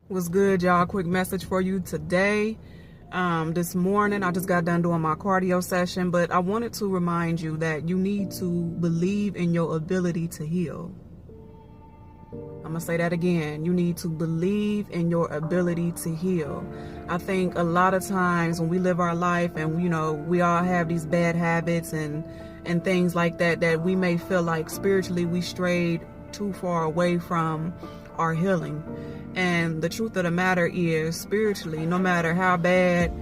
What's good, y'all? Quick message for you today. This morning, I just got done doing my cardio session, but I wanted to remind you that you need to believe in your ability to heal. I'm gonna say that again. You need to believe in your ability to heal. I think a lot of times when we live our life and, we all have these bad habits and things like that, that we may feel like spiritually we strayed too far away from our healing. And the truth of the matter is, spiritually, no matter how bad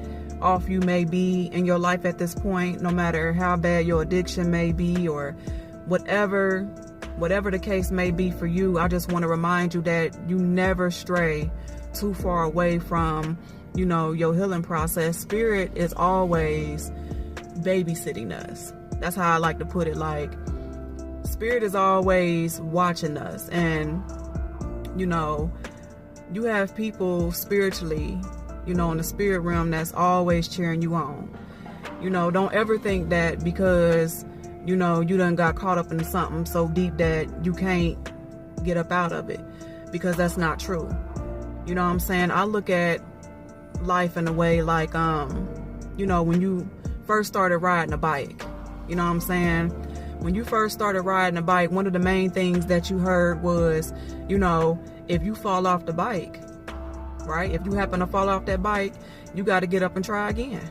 off you may be in your life at this point, no matter how bad your addiction may be, or whatever the case may be for you, I just want to remind you that you never stray too far away from, your healing process. Spirit is always babysitting us. That's how I like to put it. Like, Spirit is always watching us. And, you have people spiritually, in the spirit realm that's always cheering you on. Don't ever think that because, you done got caught up in something so deep that you can't get up out of it, because that's not true. You know what I'm saying? I look at life in a way like, when you first started riding a bike, you know what I'm saying? When you first started riding a bike, one of the main things that you heard was, if you fall off the bike, right? If you happen to fall off that bike, you got to get up and try again.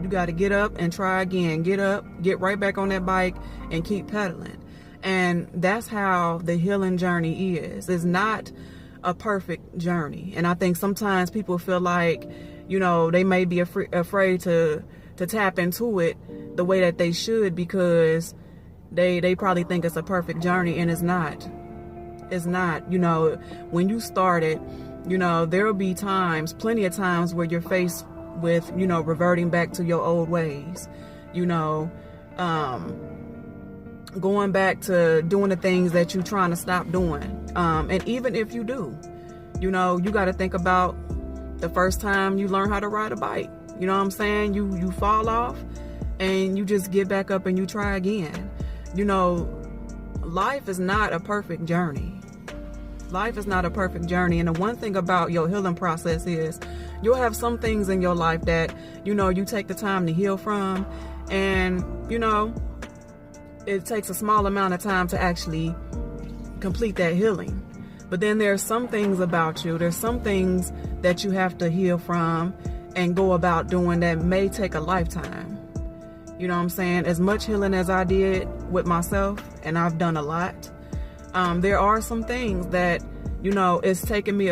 You got to get up and try again. Get up, get right back on that bike and keep pedaling. And that's how the healing journey is. It's not a perfect journey. And I think sometimes people feel like, they may be afraid to tap into it the way that they should, because they probably think it's a perfect journey, and it's not. It's not. When you started, there'll be times, plenty of times, where you're faced with, reverting back to your old ways, going back to doing the things that you're trying to stop doing. And even if you do, you got to think about the first time you learn how to ride a bike. You know what I'm saying? You fall off and you just get back up and you try again. Life is not a perfect journey. Life is not a perfect journey. And the one thing about your healing process is you'll have some things in your life that, you take the time to heal from. And, it takes a small amount of time to actually complete that healing. But then there's some things about you. There's some things that you have to heal from and go about doing that may take a lifetime. You know what I'm saying? As much healing as I did with myself, and I've done a lot, there are some things that, it's taken me